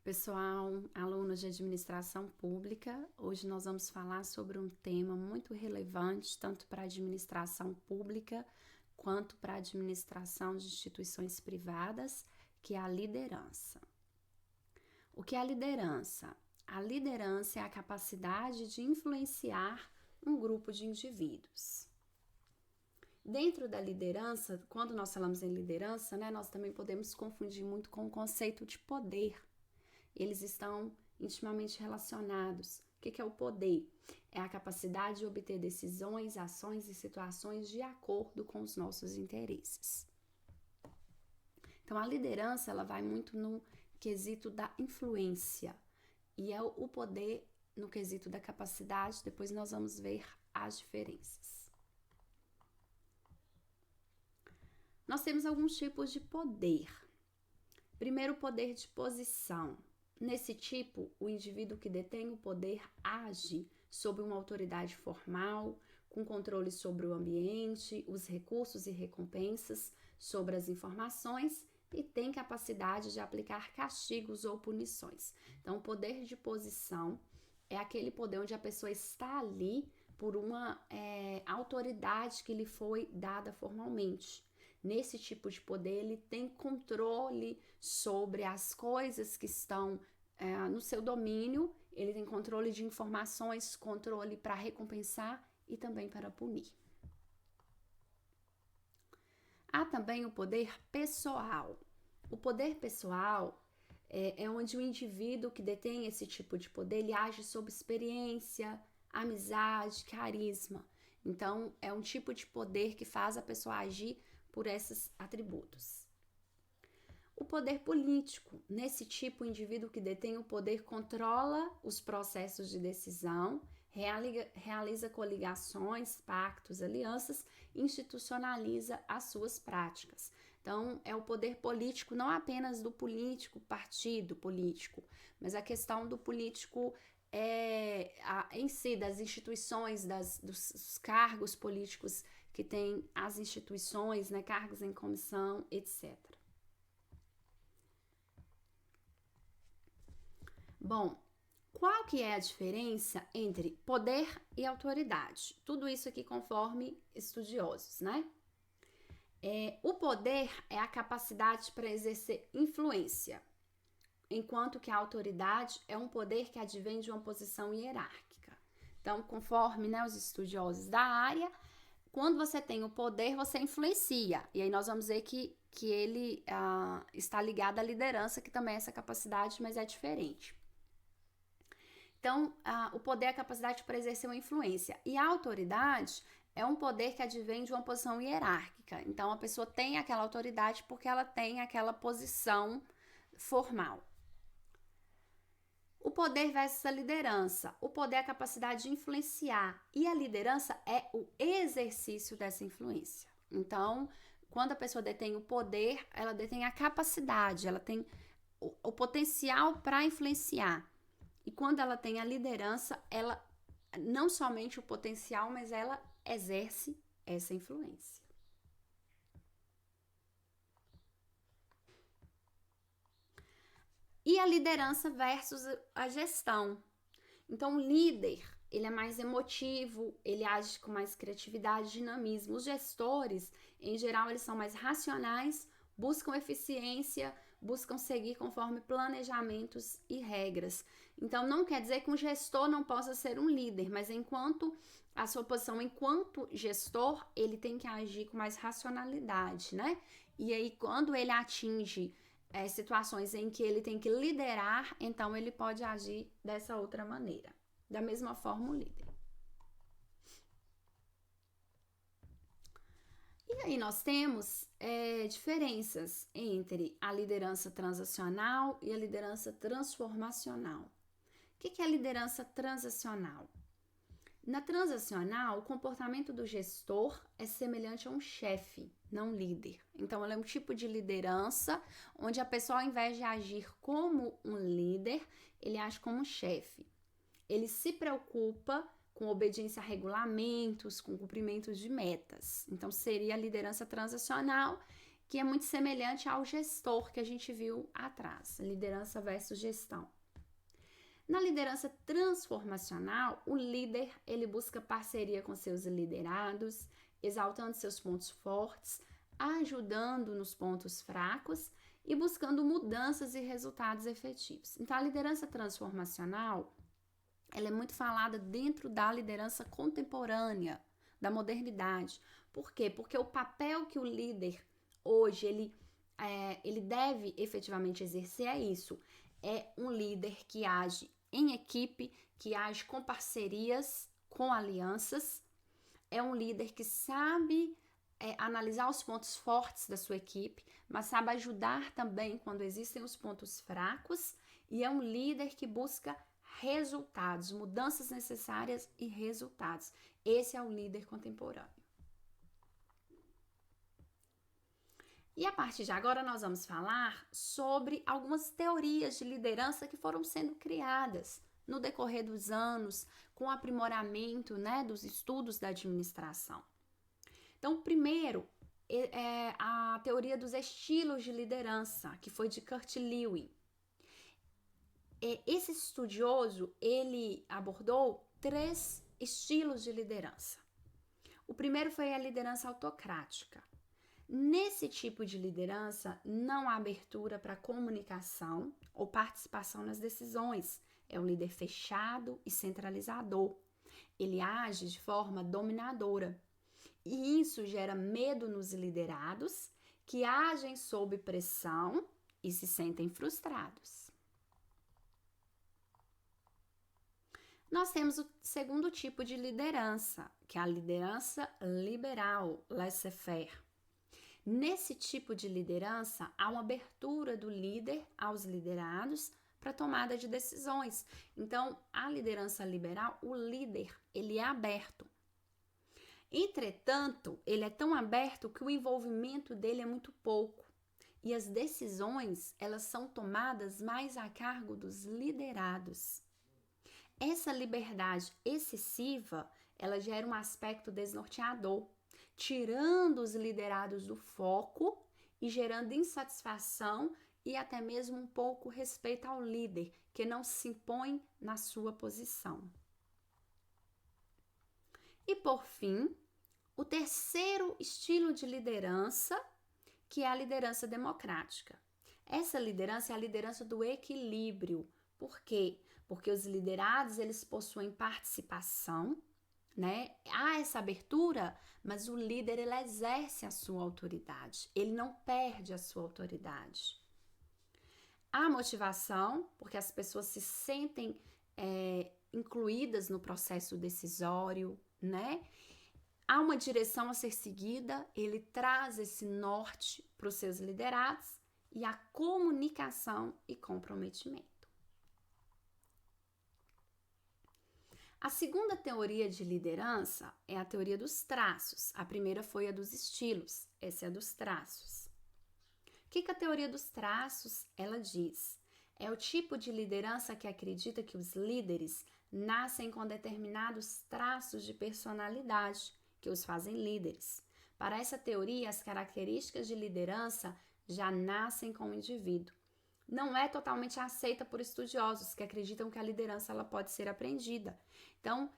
Pessoal, alunos de administração pública, hoje nós vamos falar sobre um tema muito relevante, tanto para a administração pública quanto para a administração de instituições privadas, que é a liderança. O que é a liderança? A liderança é a capacidade de influenciar um grupo de indivíduos. Dentro da liderança, quando nós falamos em liderança, nós também podemos confundir muito com o conceito de poder. Eles estão intimamente relacionados. O que é o poder? É a capacidade de obter decisões, ações e situações de acordo com os nossos interesses. Então, a liderança ela vai muito no quesito da influência e é o poder no quesito da capacidade. Depois nós vamos ver as diferenças. Nós temos alguns tipos de poder. Primeiro, o poder de posição. Nesse tipo, o indivíduo que detém o poder age sob uma autoridade formal, com controle sobre o ambiente, os recursos e recompensas, sobre as informações e tem capacidade de aplicar castigos ou punições. Então, o poder de posição é aquele poder onde a pessoa está ali por uma autoridade que lhe foi dada formalmente. Nesse tipo de poder, ele tem controle sobre as coisas que estão no seu domínio, ele tem controle de informações, controle para recompensar e também para punir. Há também o poder pessoal. O poder pessoal é onde o indivíduo que detém esse tipo de poder, ele age sob experiência, amizade, carisma. Então, é um tipo de poder que faz a pessoa agir por esses atributos. O poder político. Nesse tipo, o indivíduo que detém o poder controla os processos de decisão, realiza coligações, pactos, alianças, institucionaliza as suas práticas. Então, é o poder político não apenas do político, partido político, mas a questão do político em si, das instituições, dos cargos políticos que tem as instituições, cargos em comissão, etc. Bom, qual que é a diferença entre poder e autoridade? Tudo isso aqui conforme estudiosos, o poder é a capacidade para exercer influência, enquanto que a autoridade é um poder que advém de uma posição hierárquica. Então, conforme os estudiosos da área, quando você tem o poder, você influencia. E aí nós vamos ver que ele está ligado à liderança, que também é essa capacidade, mas é diferente. Então, o poder é a capacidade para exercer uma influência. E a autoridade é um poder que advém de uma posição hierárquica. Então, a pessoa tem aquela autoridade porque ela tem aquela posição formal. O poder versus a liderança. O poder é a capacidade de influenciar e a liderança é o exercício dessa influência. Então, quando a pessoa detém o poder, ela detém a capacidade, ela tem o potencial para influenciar. E quando ela tem a liderança, ela não somente o potencial, mas ela exerce essa influência. E a liderança versus a gestão. Então, o líder, ele é mais emotivo, ele age com mais criatividade, dinamismo. Os gestores, em geral, eles são mais racionais, buscam eficiência, buscam seguir conforme planejamentos e regras. Então, não quer dizer que um gestor não possa ser um líder, mas enquanto a sua posição enquanto gestor, ele tem que agir com mais racionalidade, E aí, quando ele atinge situações em que ele tem que liderar, então ele pode agir dessa outra maneira. Da mesma forma, o líder. E aí nós temos diferenças entre a liderança transacional e a liderança transformacional. O que é a liderança transacional? Na transacional, o comportamento do gestor é semelhante a um chefe, não líder. Então, ela é um tipo de liderança onde a pessoa, ao invés de agir como um líder, ele age como um chefe. Ele se preocupa com obediência a regulamentos, com cumprimento de metas. Então, seria a liderança transacional que é muito semelhante ao gestor que a gente viu atrás, liderança versus gestão. Na liderança transformacional, o líder ele busca parceria com seus liderados, exaltando seus pontos fortes, ajudando nos pontos fracos e buscando mudanças e resultados efetivos. Então, a liderança transformacional ela é muito falada dentro da liderança contemporânea, da modernidade. Por quê? Porque o papel que o líder hoje ele deve efetivamente exercer é isso. É um líder que age em equipe, que age com parcerias, com alianças. É um líder que sabe analisar os pontos fortes da sua equipe, mas sabe ajudar também quando existem os pontos fracos. E é um líder que busca resultados, mudanças necessárias e resultados. Esse é o líder contemporâneo. E a partir de agora nós vamos falar sobre algumas teorias de liderança que foram sendo criadas no decorrer dos anos, com o aprimoramento, dos estudos da administração. Então, primeiro, é a teoria dos estilos de liderança, que foi de Kurt Lewin. Esse estudioso, ele abordou 3 estilos de liderança. O primeiro foi a liderança autocrática. Nesse tipo de liderança, não há abertura para comunicação ou participação nas decisões. É um líder fechado e centralizador. Ele age de forma dominadora. E isso gera medo nos liderados, que agem sob pressão e se sentem frustrados. Nós temos o segundo tipo de liderança, que é a liderança liberal, laissez-faire. Nesse tipo de liderança, há uma abertura do líder aos liderados para tomada de decisões. Então, a liderança liberal, o líder, ele é aberto. Entretanto, ele é tão aberto que o envolvimento dele é muito pouco. E as decisões, elas são tomadas mais a cargo dos liderados. Essa liberdade excessiva, ela gera um aspecto desnorteador, tirando os liderados do foco e gerando insatisfação e até mesmo um pouco respeito ao líder, que não se impõe na sua posição. E por fim, o terceiro estilo de liderança, que é a liderança democrática. Essa liderança é a liderança do equilíbrio. Por quê? Porque os liderados, eles possuem participação, Há essa abertura, mas o líder, ele exerce a sua autoridade. Ele não perde a sua autoridade. Há motivação, porque as pessoas se sentem incluídas no processo decisório, Há uma direção a ser seguida, ele traz esse norte para os seus liderados e a comunicação e comprometimento. A segunda teoria de liderança é a teoria dos traços. A primeira foi a dos estilos, essa é a dos traços. O que a teoria dos traços ela diz? É o tipo de liderança que acredita que os líderes nascem com determinados traços de personalidade que os fazem líderes. Para essa teoria, as características de liderança já nascem com o indivíduo. Não é totalmente aceita por estudiosos que acreditam que a liderança ela pode ser aprendida. Então,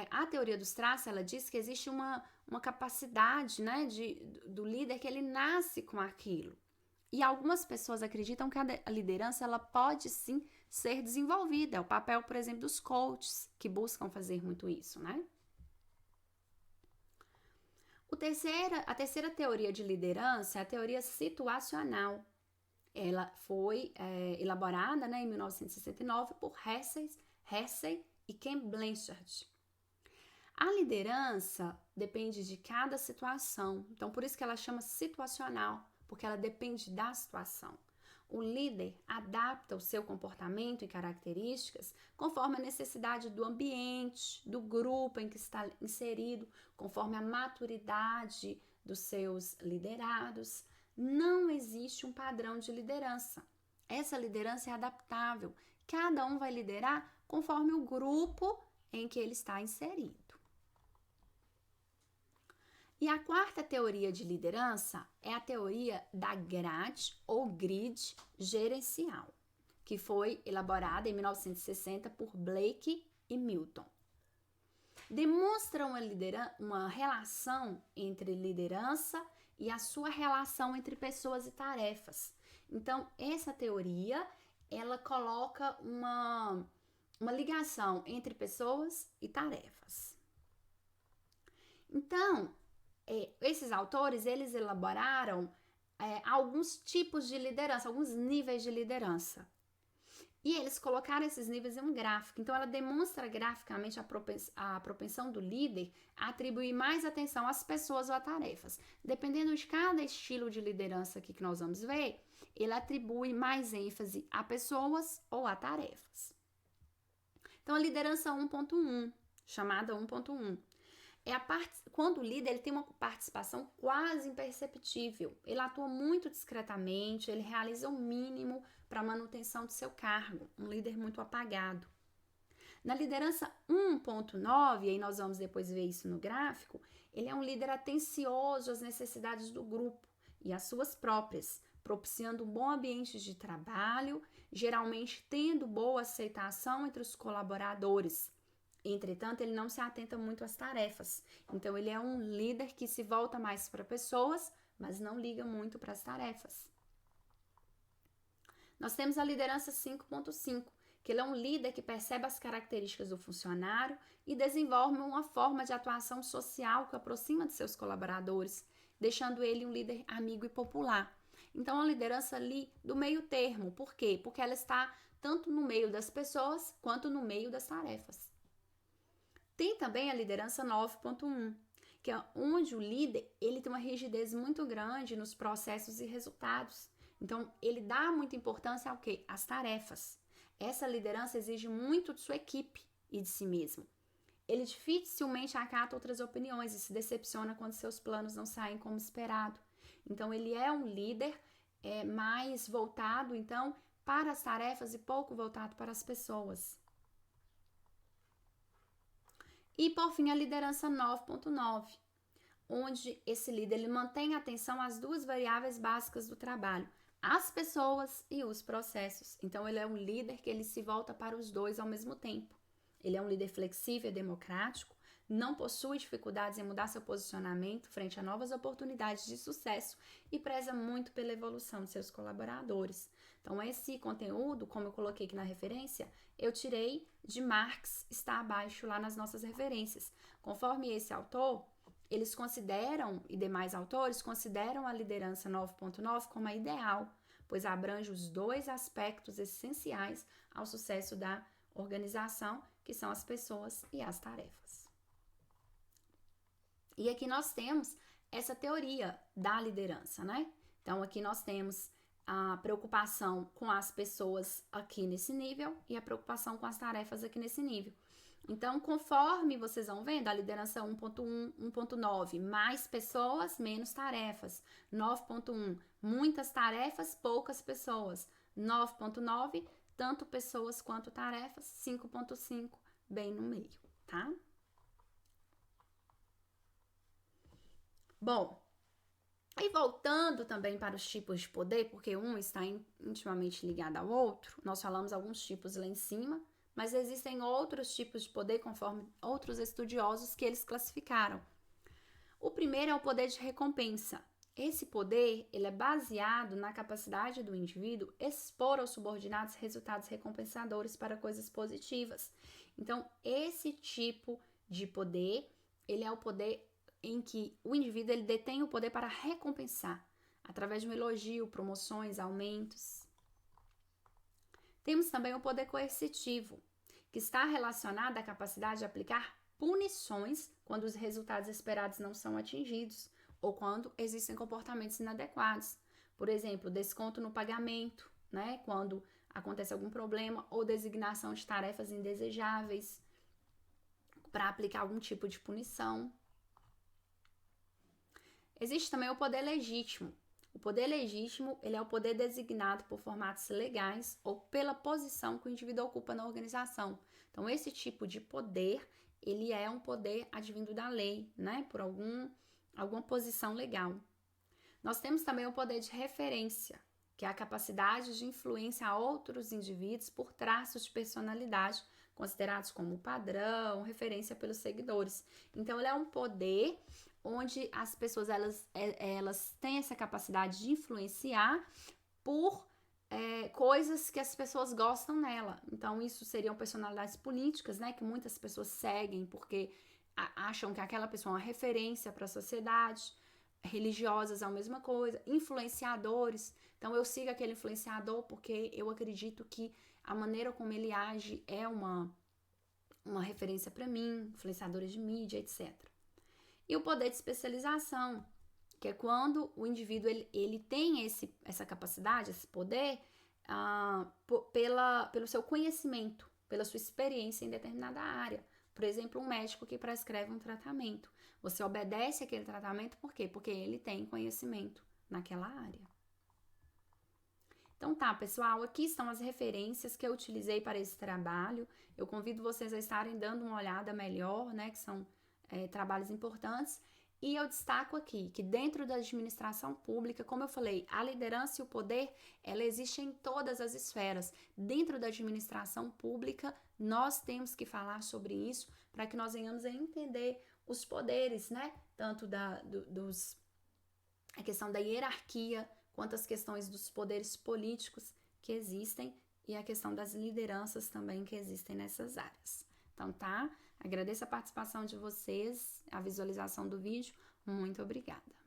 a teoria dos traços, ela diz que existe uma capacidade do líder que ele nasce com aquilo. E algumas pessoas acreditam que a liderança ela pode sim ser desenvolvida. É o papel, por exemplo, dos coaches, que buscam fazer muito isso, A terceira teoria de liderança é a teoria situacional. Ela foi elaborada em 1969 por Hersey e Ken Blanchard. A liderança depende de cada situação, então por isso que ela chama situacional, porque ela depende da situação. O líder adapta o seu comportamento e características conforme a necessidade do ambiente, do grupo em que está inserido, conforme a maturidade dos seus liderados. Não existe um padrão de liderança. Essa liderança é adaptável. Cada um vai liderar conforme o grupo em que ele está inserido. E a quarta teoria de liderança é a teoria da grade ou grid gerencial, que foi elaborada em 1960 por Blake e Milton. Demonstra uma relação entre liderança e a sua relação entre pessoas e tarefas. Então, essa teoria, ela coloca uma ligação entre pessoas e tarefas. Então, esses autores, eles elaboraram alguns tipos de liderança, alguns níveis de liderança. E eles colocaram esses níveis em um gráfico. Então, ela demonstra graficamente a propensão do líder a atribuir mais atenção às pessoas ou a tarefas. Dependendo de cada estilo de liderança aqui que nós vamos ver, ele atribui mais ênfase a pessoas ou a tarefas. Então, a liderança 1.1, chamada 1.1, quando o líder ele tem uma participação quase imperceptível. Ele atua muito discretamente, ele realiza o mínimo para a manutenção do seu cargo, um líder muito apagado. Na liderança 1.9, e aí nós vamos depois ver isso no gráfico, ele é um líder atencioso às necessidades do grupo e às suas próprias, propiciando um bom ambiente de trabalho, geralmente tendo boa aceitação entre os colaboradores. Entretanto, ele não se atenta muito às tarefas. Então, ele é um líder que se volta mais para pessoas, mas não liga muito para as tarefas. Nós temos a liderança 5.5, que ele é um líder que percebe as características do funcionário e desenvolve uma forma de atuação social que aproxima de seus colaboradores, deixando ele um líder amigo e popular. Então, a liderança ali do meio termo. Por quê? Porque ela está tanto no meio das pessoas quanto no meio das tarefas. Tem também a liderança 9.1, que é onde o líder ele tem uma rigidez muito grande nos processos e resultados. Então, ele dá muita importância ao quê? Às tarefas. Essa liderança exige muito de sua equipe e de si mesmo. Ele dificilmente acata outras opiniões e se decepciona quando seus planos não saem como esperado. Então, ele é um líder mais voltado, então, para as tarefas e pouco voltado para as pessoas. E, por fim, a liderança 9.9, onde esse líder ele mantém atenção às duas variáveis básicas do trabalho, as pessoas e os processos. Então, ele é um líder que ele se volta para os dois ao mesmo tempo. Ele é um líder flexível e democrático, não possui dificuldades em mudar seu posicionamento frente a novas oportunidades de sucesso e preza muito pela evolução de seus colaboradores. Então, esse conteúdo, como eu coloquei aqui na referência, eu tirei de Marx, está abaixo lá nas nossas referências. Conforme esse autor, eles consideram, e demais autores, consideram a liderança 9.9 como a ideal, pois abrange os dois aspectos essenciais ao sucesso da organização, que são as pessoas e as tarefas. E aqui nós temos essa teoria da liderança, né? Então, aqui nós temos a preocupação com as pessoas aqui nesse nível e a preocupação com as tarefas aqui nesse nível. Então, conforme vocês vão vendo, a liderança 1.1, 1.9, mais pessoas, menos tarefas. 9.1, muitas tarefas, poucas pessoas. 9.9, tanto pessoas quanto tarefas. 5.5, bem no meio, tá? Bom, e voltando também para os tipos de poder, porque um está intimamente ligado ao outro, nós falamos alguns tipos lá em cima, mas existem outros tipos de poder conforme outros estudiosos que eles classificaram. O primeiro é o poder de recompensa. Esse poder ele é baseado na capacidade do indivíduo expor aos subordinados resultados recompensadores para coisas positivas. Então, esse tipo de poder, ele é o poder em que o indivíduo ele detém o poder para recompensar, através de um elogio, promoções, aumentos. Temos também o poder coercitivo, que está relacionado à capacidade de aplicar punições quando os resultados esperados não são atingidos ou quando existem comportamentos inadequados. Por exemplo, desconto no pagamento, né, quando acontece algum problema, ou designação de tarefas indesejáveis para aplicar algum tipo de punição. Existe também o poder legítimo. O poder legítimo ele é o poder designado por formatos legais ou pela posição que o indivíduo ocupa na organização. Então, esse tipo de poder, ele é um poder advindo da lei, né? Por algum alguma posição legal. Nós temos também o poder de referência, que é a capacidade de influência a outros indivíduos por traços de personalidade, considerados como padrão, referência pelos seguidores. Então, ele é um poder onde as pessoas elas têm essa capacidade de influenciar por coisas que as pessoas gostam nela. Então, isso seriam personalidades políticas, né, que muitas pessoas seguem porque acham que aquela pessoa é uma referência para a sociedade. Religiosas é a mesma coisa, influenciadores. Então, eu sigo aquele influenciador porque eu acredito que a maneira como ele age é uma referência para mim, influenciadores de mídia, etc. E o poder de especialização, que é quando o indivíduo ele tem essa capacidade, esse poder, pelo seu conhecimento, pela sua experiência em determinada área. Por exemplo, um médico que prescreve um tratamento. Você obedece aquele tratamento por quê? Porque ele tem conhecimento naquela área. Então tá, pessoal, aqui estão as referências que eu utilizei para esse trabalho. Eu convido vocês a estarem dando uma olhada melhor, né, que são trabalhos importantes. E eu destaco aqui que dentro da administração pública, como eu falei, a liderança e o poder, ela existe em todas as esferas. Dentro da administração pública, nós temos que falar sobre isso para que nós venhamos a entender os poderes, né? Tanto a questão da hierarquia, quanto as questões dos poderes políticos que existem e a questão das lideranças também que existem nessas áreas. Então, tá? Agradeço a participação de vocês, a visualização do vídeo. Muito obrigada.